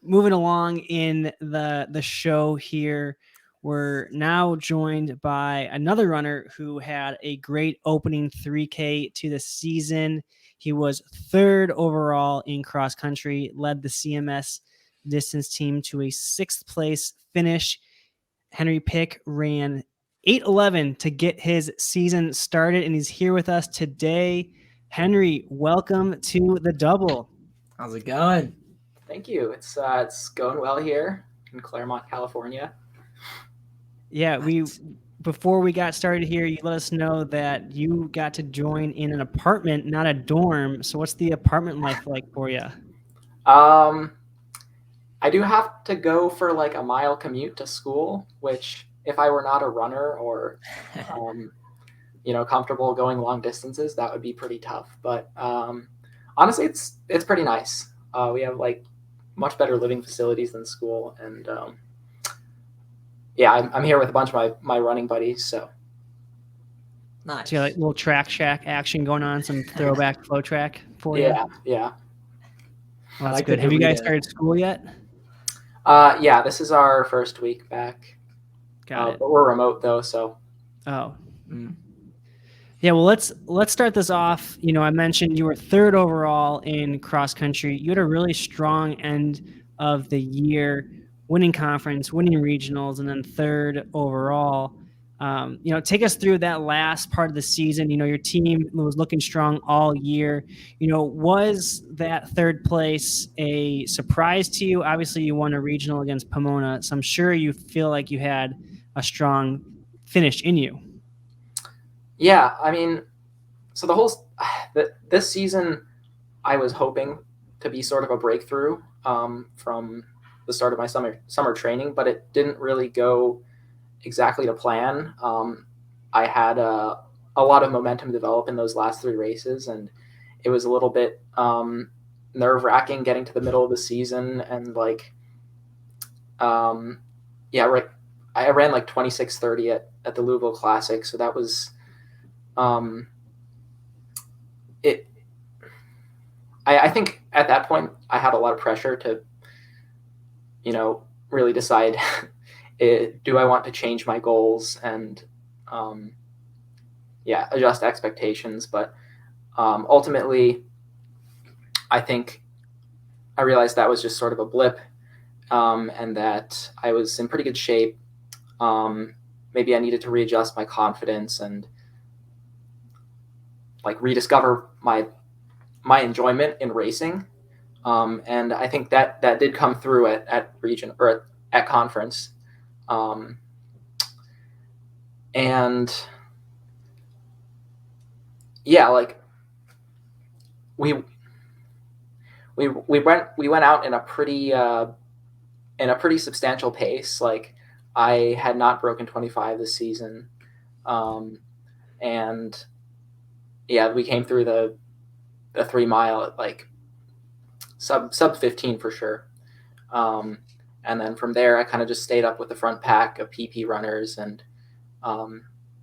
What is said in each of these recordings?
moving along in the show here, we're now joined by another runner who had a great opening 3K to the season. He was third overall in cross country, led the CMS distance team to a 6th place finish. Henry Pick ran 8:11 to get his season started, and he's here with us today. Henry, welcome to the double. How's it going? Thank you. It's going well here in Claremont, California. Yeah, before we got started here, you let us know that you got to join in an apartment, not a dorm. So what's the apartment life like for you? I do have to go for like a mile commute to school, which if I were not a runner or comfortable going long distances, that would be pretty tough. But honestly, it's pretty nice. We have like much better living facilities than school, and I'm here with a bunch of my running buddies. So Nice. So you got like little track shack action going on, some throwback flow track for you. Yeah. Well, that's good. Have you guys started school yet? This is our first week back. Got it. But we're remote though, so. Oh. Yeah, well, let's start this off. I mentioned you were third overall in cross country. You had a really strong end of the year, winning conference, winning regionals, and then third overall. Take us through that last part of the season. Your team was looking strong all year. Was that third place a surprise to you? Obviously, you won a regional against Pomona, so I'm sure you feel like you had a strong finish in you. Yeah, I mean, so this season, I was hoping to be sort of a breakthrough from the start of my summer training, but it didn't really go exactly to plan. I had a lot of momentum develop in those last 3 races, and it was a little bit nerve-wracking getting to the middle of the season, and I ran like 26:30 at the Louisville Classic, so that was it. I think at that point I had a lot of pressure to, really decide do I want to change my goals and adjust expectations. But ultimately, I think I realized that was just sort of a blip, and that I was in pretty good shape. Maybe I needed to readjust my confidence and rediscover my enjoyment in racing. And I think that did come through at region or at conference. And we went out in a pretty substantial pace. Like, I had not broken 25 this season. And we came through the 3 mile at like sub 15 for sure. And then from there, I kind of just stayed up with the front pack of PP runners and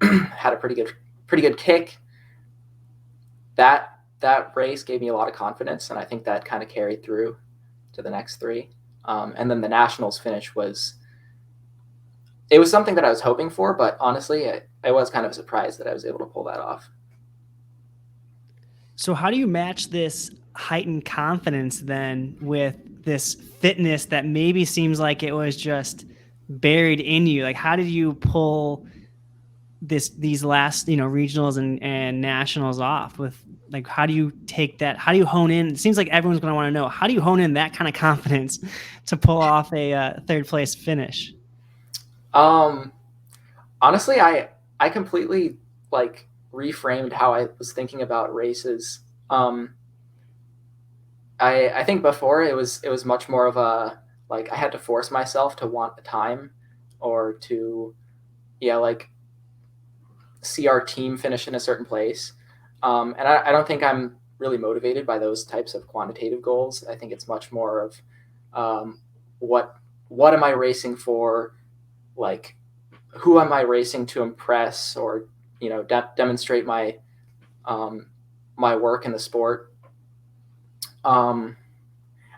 had a pretty good kick. That race gave me a lot of confidence, and I think that kind of carried through to the next 3. And then the nationals finish was something that I was hoping for, but honestly, I was kind of surprised that I was able to pull that off. So how do you match this heightened confidence then with this fitness that maybe seems like it was just buried in you? Like, how did you pull these last, regionals and nationals off with, like, how do you take that? How do you hone in? It seems like everyone's going to want to know, how do you hone in that kind of confidence to pull off a third place finish? Honestly, I completely reframed how I was thinking about races. I think before it was much more of a, I had to force myself to want the time or to see our team finish in a certain place. And I don't think I'm really motivated by those types of quantitative goals. I think it's much more of what am I racing for? Like, who am I racing to impress or demonstrate my my work in the sport. And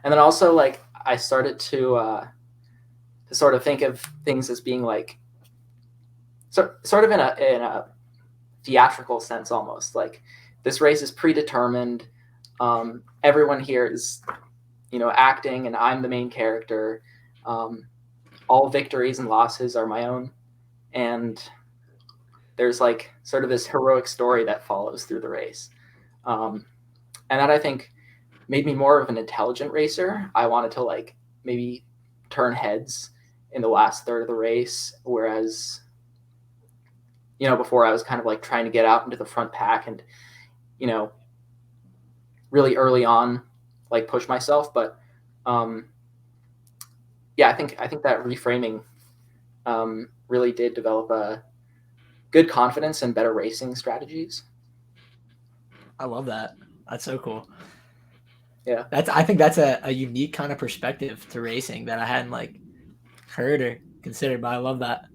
then also, I started to sort of think of things as being like sort of in a theatrical sense almost. Like this race is predetermined. Everyone here is, acting, and I'm the main character. All victories and losses are my own, and there's like sort of this heroic story that follows through the race. And that, I think, made me more of an intelligent racer. I wanted to like maybe turn heads in the last third of the race, whereas before I was kind of like trying to get out into the front pack and really early on like push myself. But yeah, I think that reframing really did develop a good confidence and better racing strategies. I love that. That's so cool. Yeah. I think that's a unique kind of perspective to racing that I hadn't like heard or considered, but I love that.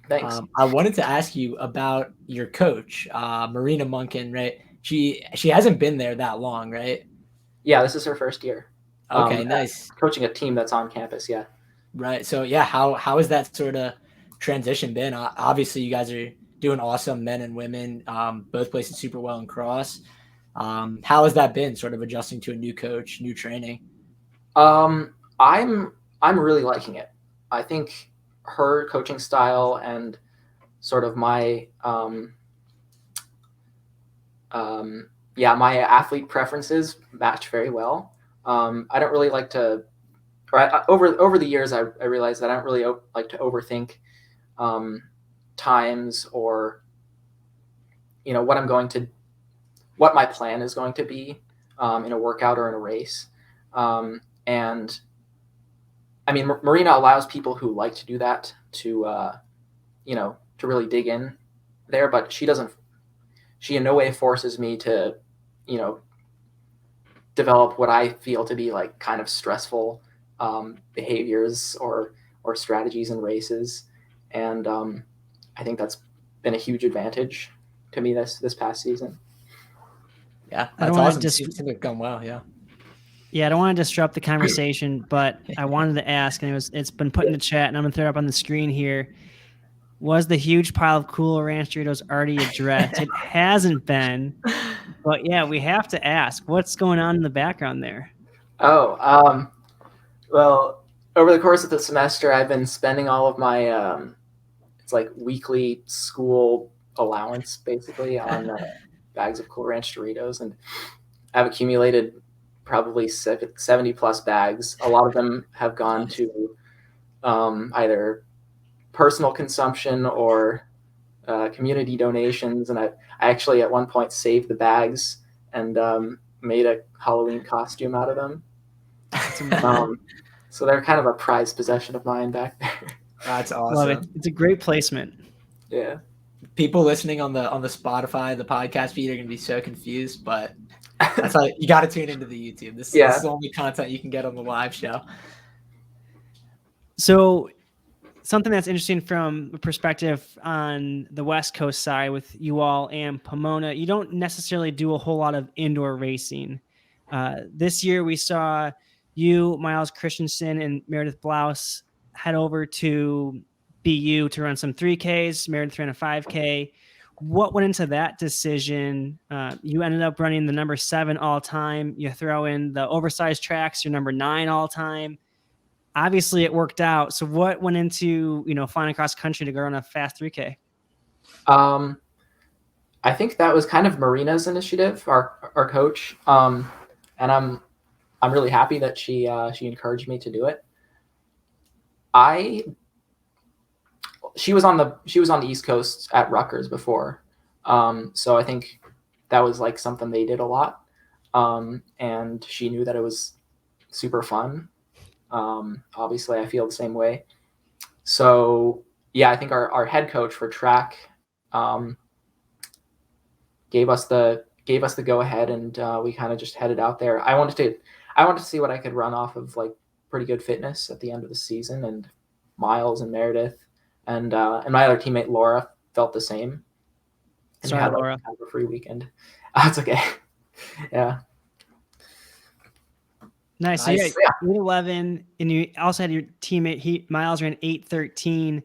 Thanks. I wanted to ask you about your coach, Marina Munkin, right? She hasn't been there that long, right? Yeah, this is her first year. Okay, nice. Coaching a team that's on campus, yeah. Right. So yeah, how has that sort of transition been? Obviously, you guys are doing awesome, men and women, both placing super well in cross. How has that been, sort of adjusting to a new coach, new training? I'm really liking it. I think her coaching style and sort of my my athlete preferences match very well. I don't really like to, over the years, I realized that I don't really like to overthink times or what my plan is going to be in a workout or in a race. And I mean, Marina allows people who like to do that to really dig in there, but she in no way forces me to, develop what I feel to be like kind of stressful behaviors or strategies in races. And I think that's been a huge advantage to me this past season. Yeah, that's awesome. Seems to have gone well. Yeah. Yeah, I don't want to disrupt the conversation, but I wanted to ask, and it's been put in the chat, and I'm gonna throw it up on the screen here. Was the huge pile of Cool Ranch Doritos already addressed? It hasn't been, but yeah, we have to ask, what's going on in the background there? Oh, well, over the course of the semester, I've been spending all of my it's like weekly school allowance basically on bags of Cool Ranch Doritos, and I've accumulated probably 70 plus bags. A lot of them have gone to either personal consumption or community donations, and I actually at one point saved the bags and made a Halloween costume out of them. So they're kind of a prized possession of mine back there. That's awesome. Love it. It's a great placement. Yeah. People listening on the Spotify, the podcast feed are going to be so confused, but that's how you got to tune into the YouTube. This is the only content you can get on the live show. So something that's interesting from a perspective on the West Coast side with you all and Pomona, you don't necessarily do a whole lot of indoor racing. This year we saw you, Miles Christensen, and Meredith Blouse head over to BU to run some 3Ks. Meredith ran a 5K. What went into that decision? You ended up running the number 7 all time. You throw in the oversized tracks, you're number 9 all time. Obviously it worked out. So what went into, flying across country to go on a fast 3K? I think that was kind of Marina's initiative, our coach. And I'm really happy that she encouraged me to do it. She was on the East Coast at Rutgers before. So I think that was like something they did a lot. And she knew that it was super fun. Obviously I feel the same way. So yeah, I think our head coach for track gave us the go ahead, and we kind of just headed out there. I wanted to see what I could run off of, like pretty good fitness at the end of the season, and Miles and Meredith and my other teammate Laura felt the same. And Sorry, Laura. Have a free weekend. That's okay. Yeah. Nice. Nice. So yeah, 8:11, and you also had your teammate Miles ran 8:13.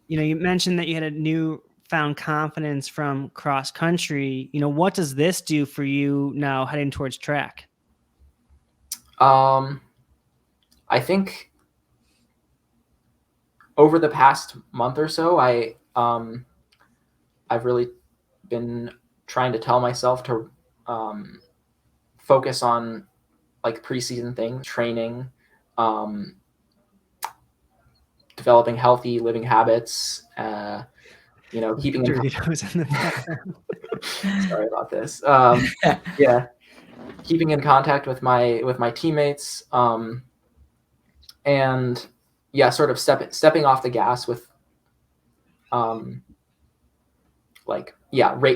You mentioned that you had a newfound confidence from cross country. What does this do for you now heading towards track? I think over the past month or so, I've really been trying to tell myself to focus on like preseason things, training, developing healthy living habits, keeping in Doritos in the background. sorry about this. Yeah, keeping in contact with my teammates, and yeah, sort of stepping off the gas with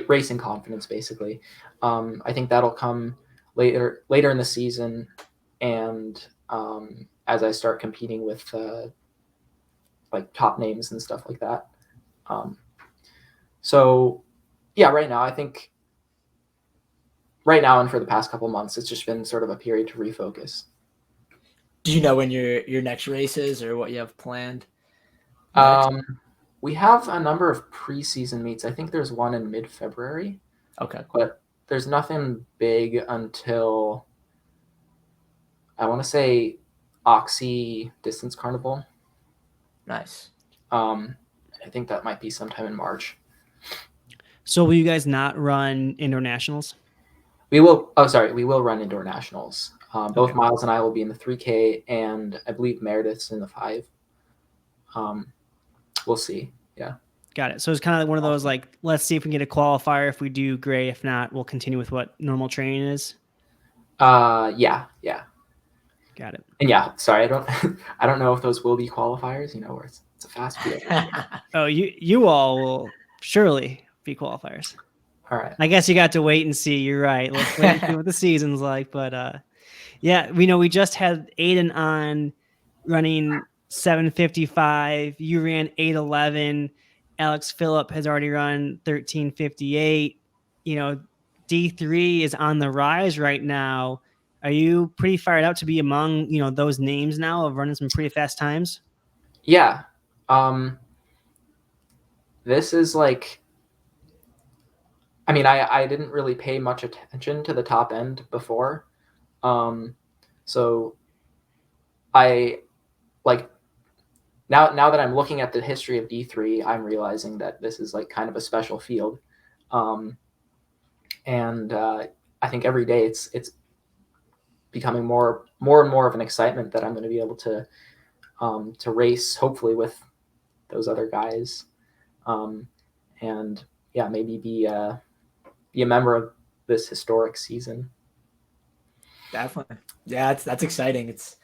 racing confidence basically. I think that'll come later in the season, and as I start competing with like top names and stuff like that. So yeah, right now and for the past couple months, it's just been sort of a period to refocus. Do you know when your next race is or what you have planned? We have a number of preseason meets. I think there's one in mid-February. Okay, cool. But there's nothing big until I want to say Oxy Distance Carnival. Nice. I think that might be sometime in March. So will you guys not run indoor nationals? We will. Oh, sorry. We will run indoor nationals. Both Okay. Miles and I will be in the 3K, and I believe Meredith's in the 5. We'll see. Yeah. Got it. So it's kind of one of those like, let's see if we can get a qualifier. If we do, great. If not, we'll continue with what normal training is. Yeah. Got it. And yeah, sorry, I don't know if those will be qualifiers. Where it's a fast field. Oh, you all will surely be qualifiers. All right. I guess you got to wait and see. You're right. Let's wait and see what the season's like. But yeah, we just had Aiden on running 7:55. You ran 8:11. Alex Phillip has already run 13:58. D3 is on the rise right now. Are you pretty fired up to be among those names now of running some pretty fast times? Yeah. This is like, I mean, I didn't really pay much attention to the top end before. So I like now that I'm looking at the history of D3, I'm realizing that this is like kind of a special field. And I think every day it's becoming more and more of an excitement that I'm going to be able to race, hopefully with those other guys, and yeah, maybe be a member of this historic season. Definitely, yeah, that's exciting. It's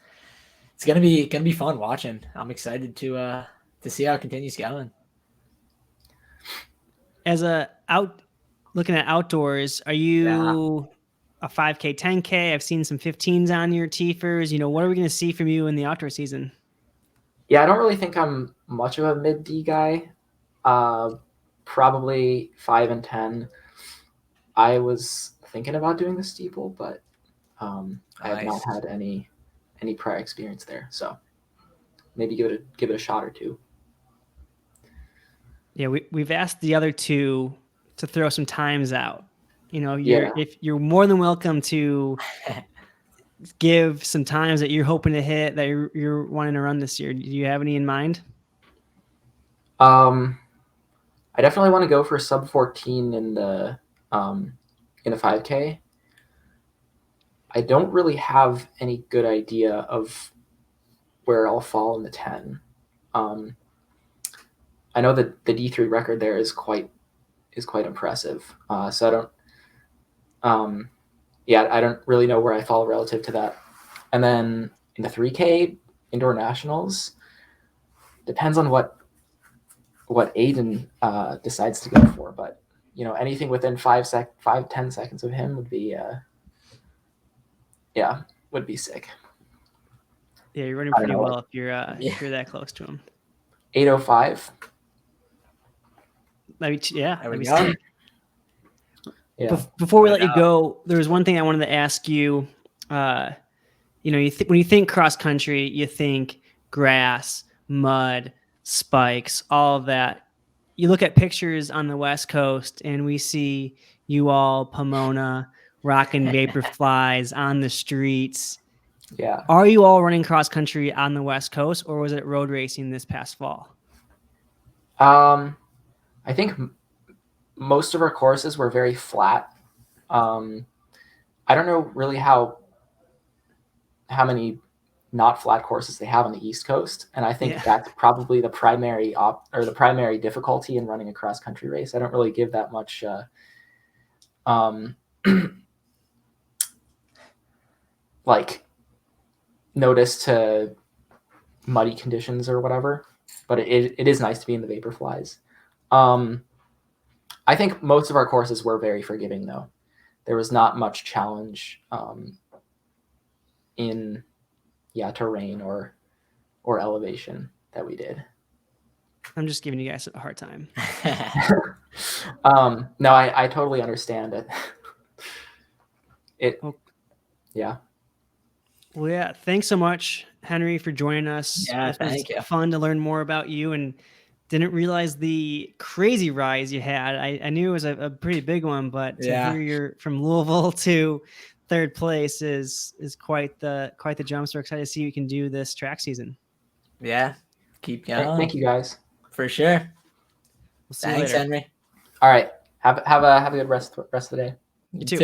gonna be fun watching. I'm excited to see how it continues going. As looking at outdoors, are you a 5K, 10K? I've seen some 15s on your Tiefers. What are we going to see from you in the outdoor season? Yeah, I don't really think I'm much of a mid D guy. Probably 5 and 10. I was thinking about doing the steeple, but I have not had any prior experience there, so maybe give it a shot or two. Yeah, we've asked the other two to throw some times out. If you're more than welcome to give some times that you're hoping to hit, that you're wanting to run this year. Do you have any in mind? I definitely want to go for sub 14 in the 5K. I don't really have any good idea of where I'll fall in the 10. I know that the D3 record there is quite impressive. So I don't, I don't really know where I fall relative to that. And then in the 3K indoor nationals, depends on what Aiden decides to go for, but anything within 5-10 seconds of him would be would be sick. Yeah, you're running pretty well if you're that close to him. 8:05. Yeah. Before we let you go, there was one thing I wanted to ask you. you know, when you think cross country, you think grass, mud, spikes, all of that. You look at pictures on the West Coast and we see you all Pomona rocking Vaporflies on the streets. Yeah. Are you all running cross country on the West Coast, or was it road racing this past fall? I think most of our courses were very flat. I don't know really how many not flat courses they have on the East Coast, and I think that's probably the primary the primary difficulty in running a cross country race. I don't really give that much like notice to muddy conditions or whatever, but it is nice to be in the Vaporflies. I think most of our courses were very forgiving, though. There was not much challenge in terrain or elevation that we did. I'm just giving you guys a hard time. No, I totally understand it. Yeah. Well, yeah. Thanks so much, Henry, for joining us. Yeah, thank you. Fun to learn more about you, and didn't realize the crazy rise you had. I knew it was a pretty big one, but to hear you're from Louisville to third place is quite the jump. So we're excited to see what you can do this track season. Yeah, keep going. Thank you guys for sure. We'll see Thanks, you later. Henry. All right, have a good rest of the day. You too.